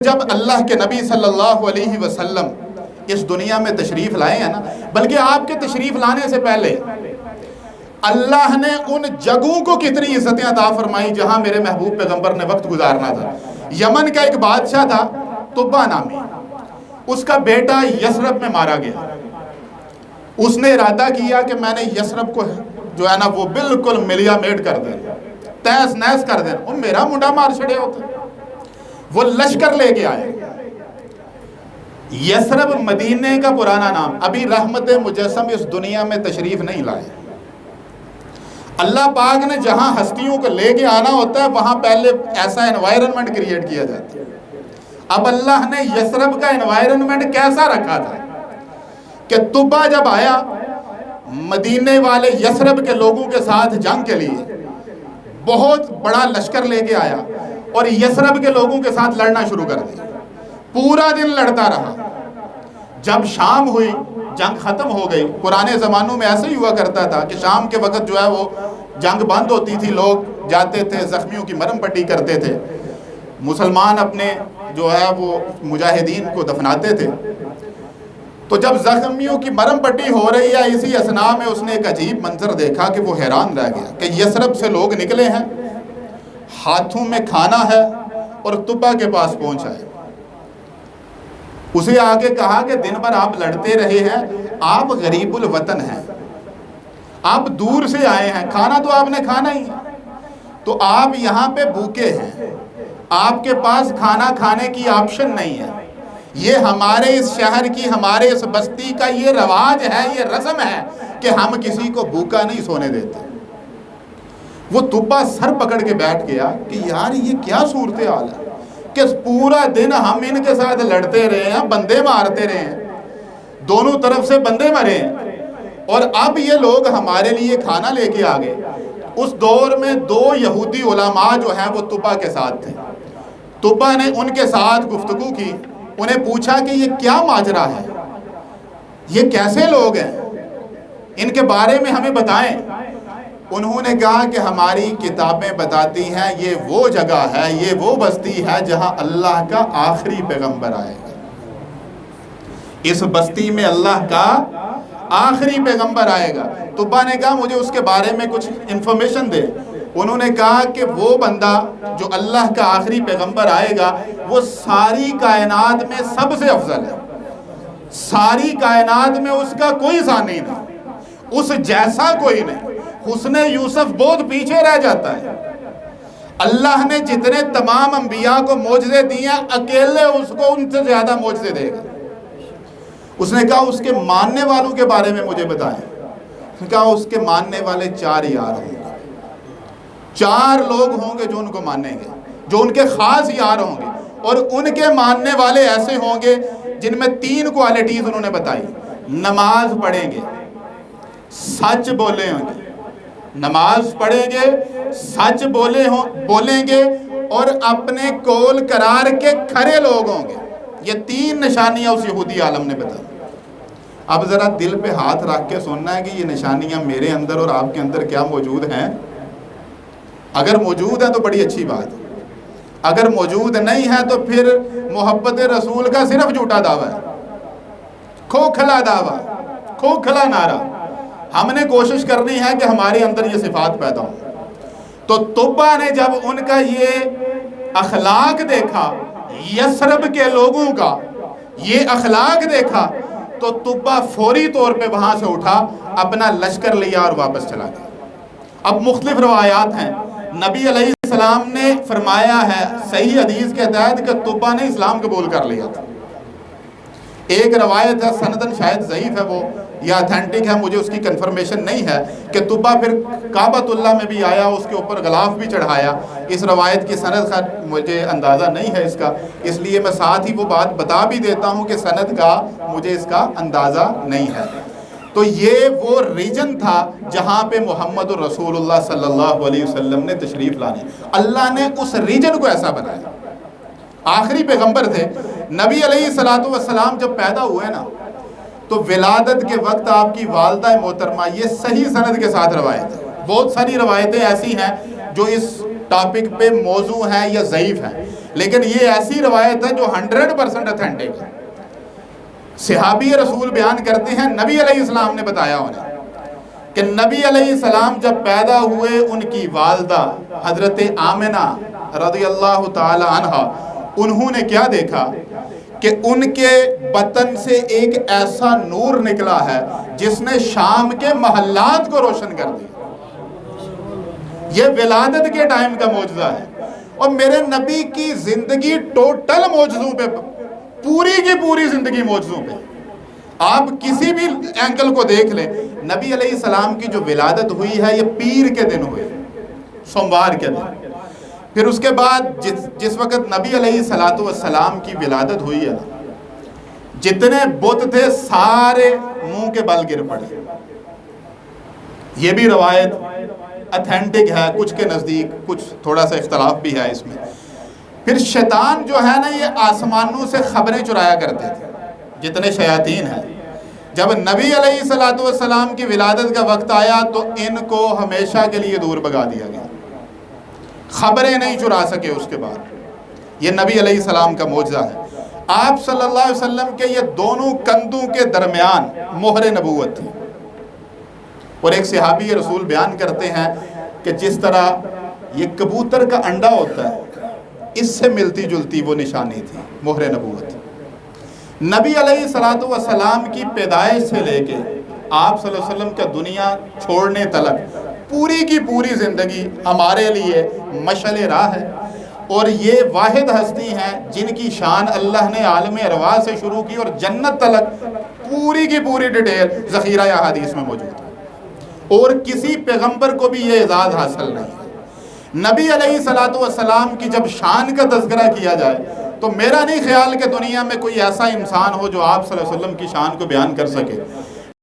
جب اللہ کے نبی صلی اللہ علیہ وسلم اس دنیا میں تشریف لائے ہیں نا، بلکہ آپ کے تشریف لانے سے پہلے اللہ نے ان جگہوں کو کتنی عزتیں عطا فرمائی جہاں میرے محبوب پیغمبر نے وقت گزارنا تھا۔ یمن کا ایک بادشاہ تھا طبہ نامی، اس کا بیٹا یثرب میں مارا گیا۔ اس نے ارادہ کیا کہ میں نے یثرب کو جو ہے نا وہ بالکل ملیا میٹ کر دیں، تیس نیس کر دیں، اور میرا منڈا مار چھڑے ہوتا۔ وہ لشکر لے کے آئے۔ یثرب مدینے کا پرانا نام، ابھی رحمت مجسم اس دنیا میں تشریف نہیں لائے۔ اللہ پاک نے جہاں ہستیوں کو لے کے آنا ہوتا ہے وہاں پہلے ایسا انوائرنمنٹ کریٹ کیا جاتا ہے۔ اب اللہ نے یثرب کا انوائرنمنٹ کیسا رکھا تھا کہ طبہ جب آیا مدینے والے یثرب کے لوگوں کے ساتھ جنگ کے لیے بہت بڑا لشکر لے کے آیا اور یثرب کے لوگوں کے ساتھ لڑنا شروع کر دیا۔ پورا دن لڑتا رہا۔ جب شام ہوئی جنگ ختم ہو گئی۔ پرانے زمانوں میں ایسے ہی ہوا کرتا تھا کہ شام کے وقت جو ہے وہ جنگ بند ہوتی تھی، لوگ جاتے تھے زخمیوں کی مرہم پٹی کرتے تھے، مسلمان اپنے جو ہے وہ مجاہدین کو دفناتے تھے۔ تو جب زخمیوں کی مرہم پٹی ہو رہی ہے اسی اثناء میں اس نے ایک عجیب منظر دیکھا کہ وہ حیران رہ گیا کہ یثرب سے لوگ نکلے ہیں، ہاتھوں میں کھانا ہے اور طبہ کے پاس پہنچا ہے۔ اسے آگے کہا کہ دن بھر آپ لڑتے رہے ہیں، آپ غریب الوطن ہیں، آپ دور سے آئے ہیں، کھانا تو آپ نے کھانا ہی ہے، تو آپ یہاں پہ بھوکے ہیں، آپ کے پاس کھانا کھانے کی آپشن نہیں ہے۔ یہ ہمارے اس شہر کی، ہمارے اس بستی کا یہ رواج ہے، یہ رسم ہے کہ ہم کسی کو بھوکا نہیں سونے دیتے۔ وہ طبہ سر پکڑ کے بیٹھ گیا کہ یار یہ کیا صورتحال ہے کہ پورا دن ہم ان کے ساتھ لڑتے رہے ہیں، بندے مارتے رہے ہیں، دونوں طرف سے بندے مرے ہیں، اور اب یہ لوگ ہمارے لیے کھانا لے کے آ گئے۔ اس دور میں 2 یہودی علماء جو ہیں وہ طبہ کے ساتھ تھے۔ طبہ نے ان کے ساتھ گفتگو کی، انہیں پوچھا کہ یہ کیا ماجرا ہے، یہ کیسے لوگ ہیں، ان کے بارے میں ہمیں بتائیں۔ انہوں نے کہا کہ ہماری کتابیں بتاتی ہیں یہ وہ جگہ ہے، یہ وہ بستی ہے جہاں اللہ کا آخری پیغمبر آئے گا۔ اس بستی میں اللہ کا آخری پیغمبر آئے گا۔ طبہ نے کہا مجھے اس کے بارے میں کچھ انفارمیشن دے۔ انہوں نے کہا کہ وہ بندہ جو اللہ کا آخری پیغمبر آئے گا وہ ساری کائنات میں سب سے افضل ہے، ساری کائنات میں اس کا کوئی ثانی نہیں، اس جیسا کوئی نہیں۔ حسن یوسف بہت پیچھے رہ جاتا ہے۔ اللہ نے جتنے تمام انبیاء کو معجزے دیے ہیں اکیلے اس کو ان سے زیادہ معجزے دے گا۔ اس نے کہا اس کے ماننے والوں کے بارے میں مجھے بتائیں۔ اس نے کہا اس کے ماننے والے 4 یار ہوں گے، 4 لوگ ہوں گے جو ان کو مانیں گے، جو ان کے خاص یار ہوں گے، اور ان کے ماننے والے ایسے ہوں گے جن میں 3 کوالٹیز انہوں نے بتائی۔ نماز پڑھیں گے، سچ بولے ہوں گے، نماز پڑھیں گے، سچ بولیں گے، اور اپنے قول قرار کے کھرے لوگ ہوں گے۔ یہ 3 نشانیاں اس یہودی عالم نے بتائی۔ اب ذرا دل پہ ہاتھ رکھ کے سننا ہے کہ یہ نشانیاں میرے اندر اور آپ کے اندر کیا موجود ہیں۔ اگر موجود ہیں تو بڑی اچھی بات ہے، اگر موجود نہیں ہے تو پھر محبت رسول کا صرف جھوٹا دعویٰ ہے، کھوکھلا دعویٰ، کھوکھلا نعرہ۔ ہم نے کوشش کرنی ہے کہ ہمارے اندر یہ صفات پیدا ہوں۔ تو طبہ نے جب ان کا یہ اخلاق دیکھا، یثرب کے لوگوں کا یہ اخلاق دیکھا، تو طبہ فوری طور پہ وہاں سے اٹھا، اپنا لشکر لیا اور واپس چلا گیا۔ اب مختلف روایات ہیں، نبی علیہ السلام نے فرمایا ہے صحیح حدیث کے تحت کہ طبہ نے اسلام قبول کر لیا تھا۔ ایک روایت ہے سندن شاید ضعیف ہے وہ یا اتھینٹک ہے، مجھے اس کی کنفرمیشن نہیں ہے، کہ طبہ پھر کعبۃ اللہ میں بھی آیا، اس کے اوپر غلاف بھی چڑھایا۔ اس روایت کی سند کا مجھے اندازہ نہیں ہے اس کا، اس لیے میں ساتھ ہی وہ بات بتا بھی دیتا ہوں کہ سند کا مجھے اس کا اندازہ نہیں ہے۔ تو یہ وہ ریجن تھا جہاں پہ محمد رسول اللہ صلی اللہ علیہ وسلم نے تشریف لانے، اللہ نے اس ریجن کو ایسا بنایا۔ آخری پیغمبر تھے نبی علیہ السلام، جب پیدا ہوئے نا تو ولادت کے وقت آپ کی والدہ محترمہ، یہ صحیح سند کے ساتھ روایت ہے، بہت ساری روایتیں ایسی ہیں جو اس ٹاپک پہ موضوع ہیں یا ضعیف ہیں، لیکن یہ ایسی روایت ہے جو 100% اتھینٹک ہے۔ صحابی رسول بیان کرتے ہیں نبی علیہ السلام نے بتایا انہیں کہ نبی علیہ السلام جب پیدا ہوئے، ان کی والدہ حضرت آمنہ رضی اللہ تعالی عنہ، انہوں نے کیا دیکھا کہ ان کے بطن سے ایک ایسا نور نکلا ہے جس نے شام کے محلات کو روشن کر دیا۔ یہ ولادت کے ٹائم کا معجزہ ہے، اور میرے نبی کی زندگی ٹوٹل معجزوں پہ، پوری کی پوری زندگی معجزوں پہ۔ آپ کسی بھی اینگل کو دیکھ لیں، نبی علیہ السلام کی جو ولادت ہوئی ہے یہ پیر کے دن ہوئی، سوموار کے دن۔ پھر اس کے بعد جس وقت نبی علیہ السلام کی ولادت ہوئی ہے، جتنے بت تھے سارے منہ کے بل گر پڑے۔ یہ بھی روایت اتھینٹک ہے، کچھ کے نزدیک کچھ تھوڑا سا اختلاف بھی ہے اس میں۔ پھر شیطان جو ہے نا، یہ آسمانوں سے خبریں چرایا کرتے تھے، جتنے شیاطین ہیں۔ جب نبی علیہ السلام کی ولادت کا وقت آیا تو ان کو ہمیشہ کے لیے دور بھگا دیا گیا، خبریں نہیں چرا سکے اس کے بعد۔ یہ نبی علیہ السلام کا معجزہ ہے۔ آپ صلی اللہ علیہ وسلم کے یہ دونوں کندھوں کے درمیان مہر نبوت تھی، اور ایک صحابی رسول بیان کرتے ہیں کہ جس طرح یہ کبوتر کا انڈا ہوتا ہے، اس سے ملتی جلتی وہ نشانی تھی، مہر نبوت۔ نبی علیہ السلام کی پیدائش سے لے کے آپ صلی اللہ علیہ وسلم کا دنیا چھوڑنے تلک پوری کی پوری زندگی ہمارے لیے مشعل راہ ہے، اور یہ واحد ہستی ہیں جن کی شان اللہ نے عالم ارواح سے شروع کی اور جنت تلک پوری کی پوری ڈیٹیل ذخیرہ احادیث میں موجود ہے، اور کسی پیغمبر کو بھی یہ اعزاز حاصل نہیں ہے۔ نبی علیہ السلام کی جب شان کا تذکرہ کیا جائے تو میرا نہیں خیال کہ دنیا میں کوئی ایسا انسان ہو جو آپ صلی اللہ علیہ وسلم کی شان کو بیان کر سکے۔